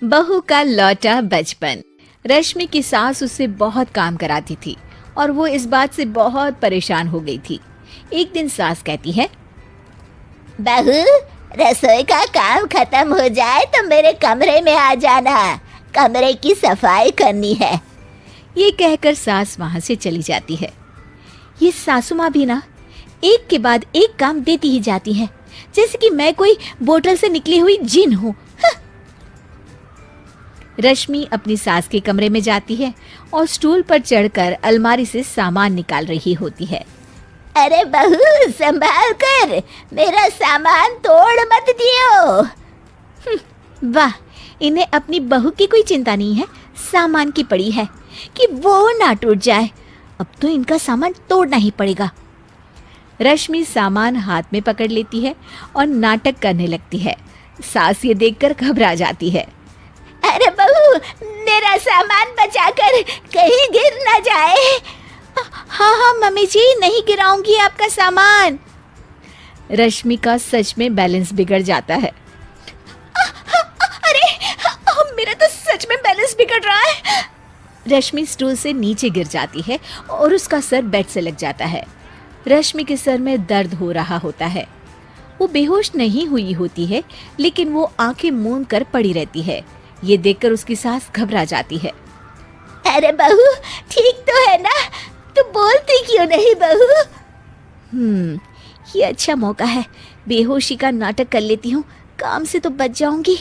बहू का लौटा बचपन। रश्मि की सास उससे बहुत काम कराती थी और वो इस बात से बहुत परेशान हो गई थी। एक दिन सास कहती है, बहू, रसोई का काम खत्म हो जाए तो मेरे कमरे में आ जाना, कमरे की सफाई करनी है। ये कहकर सास वहां से चली जाती है। ये सासू माँ भी ना एक के बाद एक काम देती ही जाती है, जैसे कि मैं कोई बोतल से निकली हुई जिन हूँ। रश्मि अपनी सास के कमरे में जाती है और स्टूल पर चढ़कर अलमारी से सामान निकाल रही होती है। अरे बहू, संभाल कर, मेरा सामान तोड़ मत दियो। वाह, इन्हें अपनी बहू की कोई चिंता नहीं है, सामान की पड़ी है कि वो ना टूट जाए। अब तो इनका सामान तोड़ना ही पड़ेगा। रश्मि सामान हाथ में पकड़ लेती है और नाटक करने लगती है। सास ये देखकर घबरा जाती है। अरे बहू, मेरा सामान बचाकर कहीं गिर न जाए। हाँ हाँ मम्मी जी, नहीं गिराऊंगी आपका सामान। रश्मि का सच में बैलेंस बिगड़ जाता है। अरे मेरा तो सच में बैलेंस बिगड़ रहा है। रश्मि स्टूल से नीचे गिर जाती है और उसका सर बेड से लग जाता है। रश्मि के सर में दर्द हो रहा होता है। वो बेहोश नहीं हुई होती है, लेकिन वो आंखें मूंद कर पड़ी रहती है। ये देखकर उसकी सास घबरा जाती है। अरे बहू, ठीक तो है ना? तू बोलती क्यों नहीं बहू? ये अच्छा मौका है, बेहोशी का नाटक कर लेती हूँ, काम से तो बच जाऊंगी।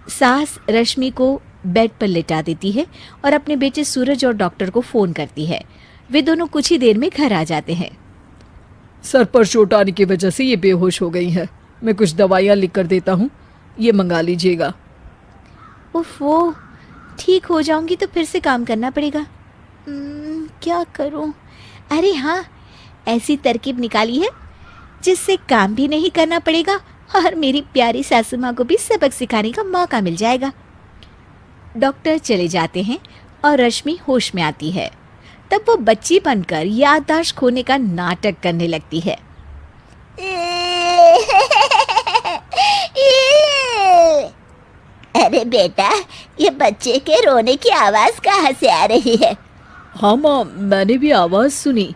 सास रश्मि को बेड पर लेटा देती है और अपने बेटे सूरज और डॉक्टर को फोन करती है। वे दोनों कुछ ही देर में घर आ जाते हैं। सर पर चोट आने की वजह से ये बेहोश हो गई है। मैं कुछ दवाइयाँ लिख कर देता हूँ, ये मंगा लीजिएगा। उफ, वो ठीक हो जाऊंगी तो फिर से काम करना पड़ेगा। क्या करूं? अरे हाँ, ऐसी तरकीब निकाली है जिससे काम भी नहीं करना पड़ेगा और मेरी प्यारी सासू माँ को भी सबक सिखाने का मौका मिल जाएगा। डॉक्टर चले जाते हैं और रश्मि होश में आती है। तब वो बच्ची बनकर याददाश्त खोने का नाटक करने लगती है। अरे बेटा, ये बच्चे के रोने की आवाज कहाँ से आ रही है? हाँ माँ, मैंने भी आवाज़ सुनी।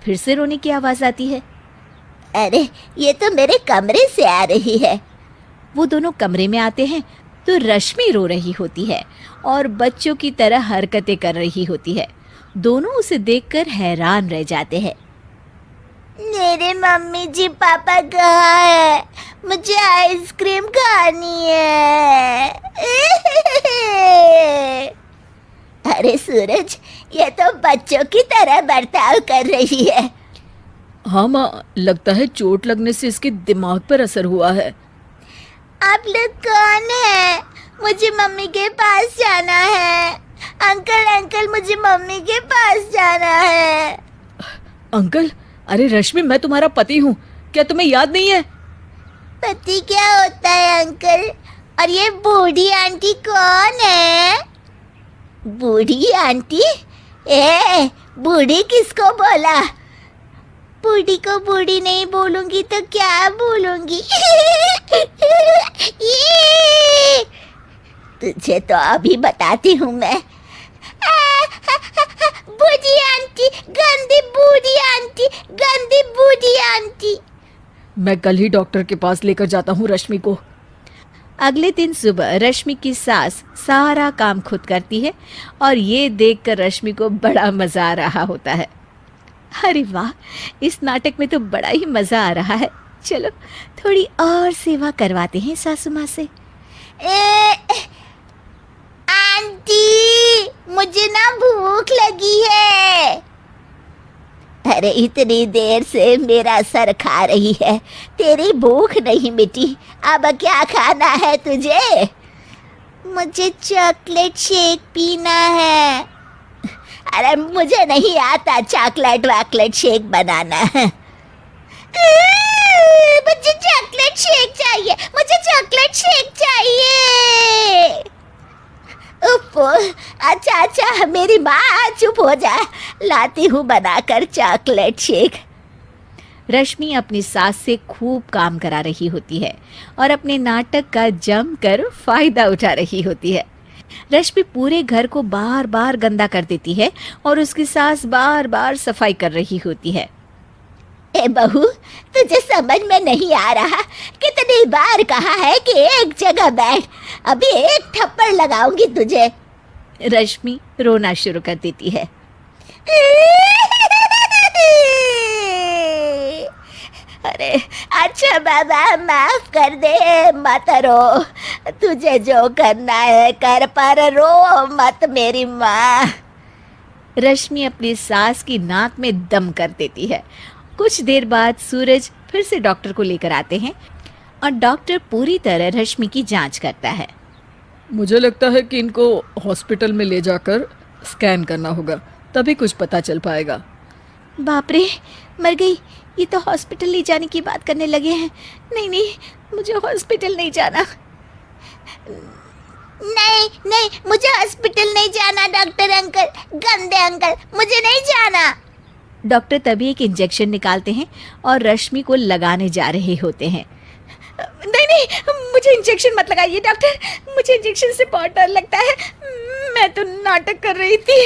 फिर से रोने की आवाज आती है। अरे, ये तो मेरे कमरे से आ रही है। वो दोनों कमरे में आते हैं तो रश्मि रो रही होती है और बच्चों की तरह हरकतें कर रही होती है। दोनों उसे देखकर हैरान रह जाते हैं। मेरे मम्मी जी पापा कहाँ है? मुझे आइसक्रीम खानी है। अरे सूरज, ये तो बच्चों की तरह बर्ताव कर रही है। हाँ माँ, लगता है चोट लगने से इसके दिमाग पर असर हुआ है। आप लोग कौन है? मुझे मम्मी के पास जाना है। अंकल अंकल, मुझे मम्मी के पास जाना है। अंकल? अरे रश्मि, मैं तुम्हारा पति हूँ, क्या तुम्हें याद नहीं है? पति क्या होता है अंकल? और ये बूढ़ी आंटी कौन है? बूढ़ी आंटी? बूढ़ी किसको बोला? बूढ़ी को बूढ़ी नहीं बोलूंगी तो क्या बोलूंगी? तुझे तो अभी बताती हूँ मैं। बूढ़ी आंटी, गंदी बूढ़ी आंटी, गंदी बूढ़ी आंटी। मैं कल ही डॉक्टर के पास लेकर जाता हूँ रश्मि को। अगले दिन सुबह रश्मि की सास सारा काम खुद करती है और ये देखकर रश्मि को बड़ा मजा आ रहा होता है। अरे वाह, इस नाटक में तो बड़ा ही मजा आ रहा है। चलो थोड़ी और सेवा करवाते हैं सासू माँ से। आंटी, मुझे ना भूख लगी है। अरे इतनी देर से मेरा सर खा रही है, तेरी भूख नहीं मिटी। अब क्या खाना है तुझे? मुझे चॉकलेट शेक पीना है। अरे मुझे नहीं आता चॉकलेट वाकलेट शेक बनाना। मुझे चॉकलेट शेक चाहिए, मुझे चॉकलेट शेक चाहिए। अच्छा, मेरी माँ चुप हो जा, लाती हूँ बनाकर चॉकलेट शेक। रश्मि अपनी सास से खूब काम करा रही होती है और अपने नाटक का जमकर फायदा उठा रही होती है। रश्मि पूरे घर को बार बार गंदा कर देती है और उसकी सास बार बार सफाई कर रही होती है। ए बहू, तुझे समझ में नहीं आ रहा? कितनी बार कहा है कि एक जगह बैठ, अभी एक थप्पड़ लगाऊंगी तुझे। रश्मि रोना शुरू कर देती है। अरे अच्छा बाबा, माफ कर दे, मत रो। तुझे जो करना है कर, पर रो मत मेरी माँ। रश्मि अपनी सास की नाक में दम कर देती है। कुछ देर बाद सूरज फिर से डॉक्टर को लेकर आते हैं और डॉक्टर पूरी तरह रश्मि की जांच करता है। मुझे लगता है कि इनको हॉस्पिटल में ले जाकर स्कैन करना होगा, तभी कुछ पता चल पाएगा। बाप रे, मर गई। ये तो हॉस्पिटल ले जाने की बात करने लगे हैं। नहीं नहीं, मुझे हॉस्पिटल नहीं जाना। नहीं नहीं, मुझे हॉस्पिटल नहीं जाना डॉक्टर अंकल, गंदे अंकल, मुझे नहीं जाना। डॉक्टर तभी एक इंजेक्शन निकालते हैं और रश्मि को लगाने जा रहे होते हैं। नहीं नहीं, मुझे इंजेक्शन मत लगाइए डॉक्टर, मुझे इंजेक्शन से बहुत डर लगता है। मैं तो नाटक कर रही थी,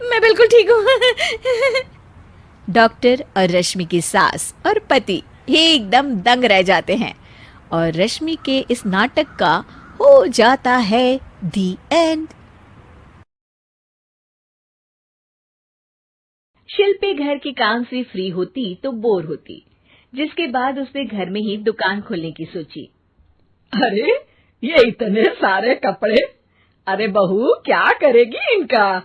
मैं बिल्कुल ठीक हूँ। डॉक्टर और रश्मि की सास और पति एकदम दंग रह जाते हैं और रश्मि के इस नाटक का हो जाता है दी एंड। शिल्पी घर के काम से फ्री होती तो बोर होती, जिसके बाद उसने घर में ही दुकान खोलने की सोची। अरे ये इतने सारे कपड़े, अरे बहू क्या करेगी इनका?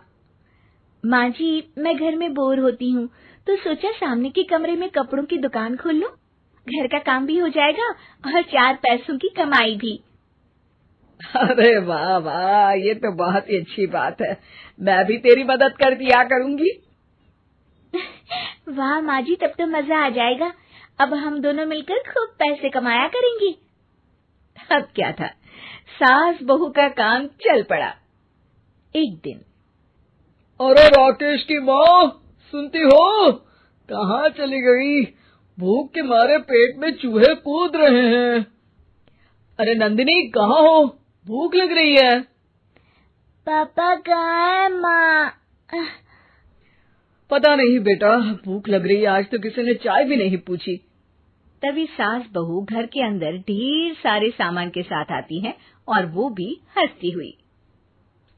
माँ जी, मैं घर में बोर होती हूँ तो सोचा सामने के कमरे में कपड़ों की दुकान खोल लूं। घर का काम भी हो जाएगा और 4 पैसों की कमाई भी। अरे वाह वाह, ये तो बहुत ही अच्छी बात है। मैं भी तेरी मदद कर दिया करूंगी। वाह माँ जी, तब तो मजा आ जाएगा। अब हम दोनों मिलकर खूब पैसे कमाया करेंगे। अब क्या था, सास बहू का काम चल पड़ा। एक दिन, अरे राकेश की माँ, सुनती हो? कहाँ चली गई? भूख के मारे पेट में चूहे कूद रहे हैं। अरे नंदिनी, कहाँ हो? भूख लग रही है। पापा कहाँ है माँ? पता नहीं बेटा, भूख लग रही है। आज तो किसी ने चाय भी नहीं पूछी। तभी सास बहू घर के अंदर ढेर सारे सामान के साथ आती हैं और वो भी हंसती हुई।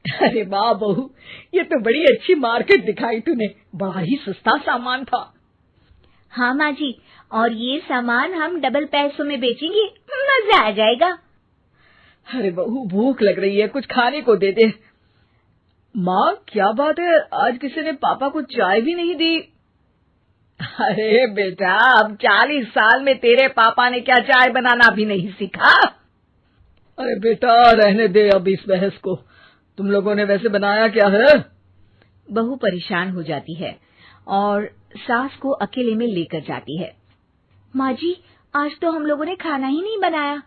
अरे वाह बहू, ये तो बड़ी अच्छी मार्केट दिखाई तूने, बड़ा ही सस्ता सामान था। हाँ माँ जी, और ये सामान हम डबल पैसों में बेचेंगे, मजा आ जाएगा। अरे बहू, भूख लग रही है, कुछ खाने को दे दे। माँ क्या बात है, आज किसी ने पापा को चाय भी नहीं दी? अरे बेटा, अब 40 साल में तेरे पापा ने क्या चाय बनाना भी नहीं सीखा? अरे बेटा रहने दे अब इस बहस को। तुम लोगों ने वैसे बनाया क्या है? बहू परेशान हो जाती है और सास को अकेले में लेकर जाती है। माँ जी, आज तो हम लोगों ने खाना ही नहीं बनाया।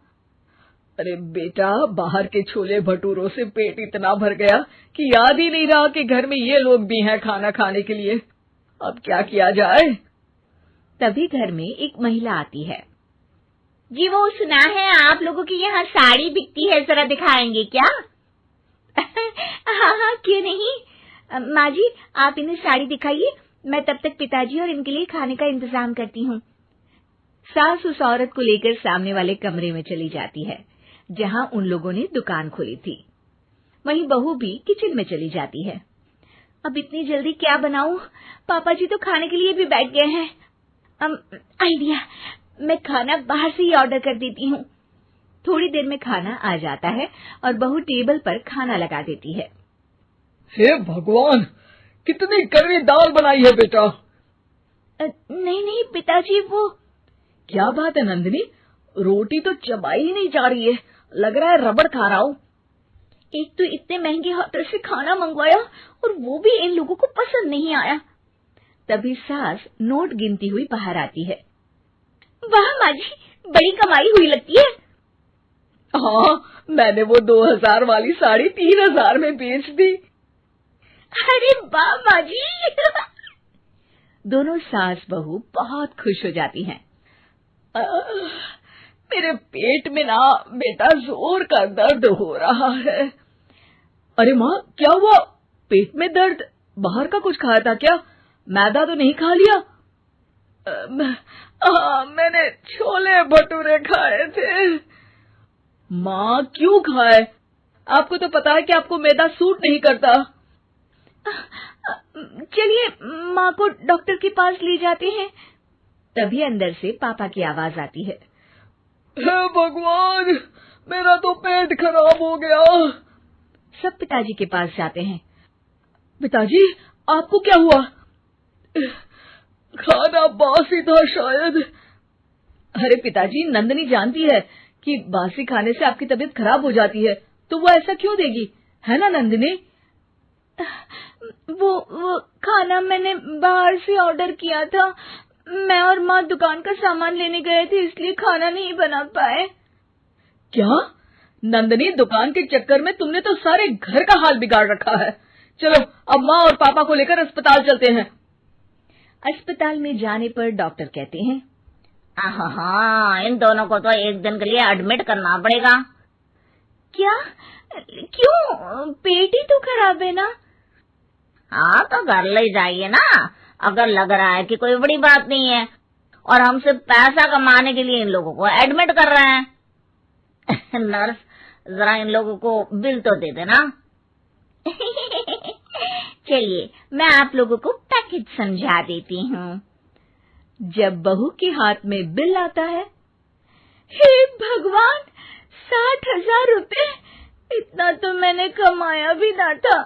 अरे बेटा, बाहर के छोले भटूरों से पेट इतना भर गया कि याद ही नहीं रहा कि घर में ये लोग भी हैं खाना खाने के लिए। अब क्या किया जाए? तभी घर में एक महिला आती है। जी, वो सुना है आप लोगों की यहाँ साड़ी बिकती है, जरा दिखाएंगे क्या? हाँ हाँ, क्यों नहीं। माँ जी, आप इन्हें साड़ी दिखाइए, मैं तब तक पिताजी और इनके लिए खाने का इंतजाम करती हूँ। सास उस औरत को लेकर सामने वाले कमरे में चली जाती है जहाँ उन लोगों ने दुकान खोली थी। वहीं बहू भी किचन में चली जाती है। अब इतनी जल्दी क्या बनाऊं? पापा जी तो खाने के लिए भी बैठ गए हैं। आइडिया, मैं खाना बाहर से ही ऑर्डर कर देती हूँ। थोड़ी देर में खाना आ जाता है और बहू टेबल पर खाना लगा देती है। हे भगवान, कितनी कड़वी दाल बनाई है बेटा। नहीं नहीं पिताजी, वो क्या बात है नंदिनी, रोटी तो चबाई ही नहीं जा रही है, लग रहा है रबड़ खा रहा हूँ। एक तो इतने महंगे होटल से खाना मंगवाया और वो भी इन लोगों को पसंद नहीं आया। तभी सास नोट गिनती हुई बाहर आती है। वाह माँ जी, बड़ी कमाई हुई लगती है। हाँ, मैंने वो 2000 वाली साड़ी 3000 में बेच दी। अरे वाह माँ जी। दोनों सास बहू बहुत खुश हो जाती हैं। मेरे पेट में ना बेटा जोर का दर्द हो रहा है। अरे माँ, क्या हुआ? पेट में दर्द? बाहर का कुछ खाया था क्या? मैदा तो नहीं खा लिया? मैंने छोले भटूरे खाए थे। माँ, क्यों खाए? आपको तो पता है कि आपको मैदा सूट नहीं करता। चलिए माँ को डॉक्टर के पास ले जाते हैं। तभी अंदर से पापा की आवाज आती है। हे भगवान, मेरा तो पेट खराब हो गया। सब पिताजी के पास जाते हैं। पिताजी, आपको क्या हुआ? खाना बासी था शायद। अरे पिताजी, नंदनी जानती है कि बासी खाने से आपकी तबीयत खराब हो जाती है, तो वो ऐसा क्यों देगी, है ना नंदिनी? वो खाना मैंने बाहर से ऑर्डर किया था। मैं और माँ दुकान का सामान लेने गए थे, इसलिए खाना नहीं बना पाए। क्या नंदनी, दुकान के चक्कर में तुमने तो सारे घर का हाल बिगाड़ रखा है। चलो अब माँ और पापा को लेकर अस्पताल चलते हैं। अस्पताल में जाने पर डॉक्टर कहते हैं, हाँ, इन दोनों को तो एक दिन के लिए एडमिट करना पड़ेगा। क्या? क्यों? पेट ही तो खराब है ना। हाँ, तो घर ले जाइए ना, अगर लग रहा है कि कोई बड़ी बात नहीं है और हम सिर्फ पैसा कमाने के लिए इन लोगों को एडमिट कर रहे हैं। नर्स, जरा इन लोगों को बिल तो दे देना। चलिए मैं आप लोगों को पैकेज समझा देती हूँ। जब बहू के हाथ में बिल आता है, हे भगवान, 60,000 रुपए! इतना तो मैंने कमाया भी ना था।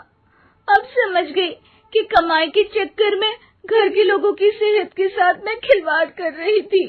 अब समझ गई कि कमाई के चक्कर में घर के लोगों की सेहत के साथ मैं खिलवाड़ कर रही थी।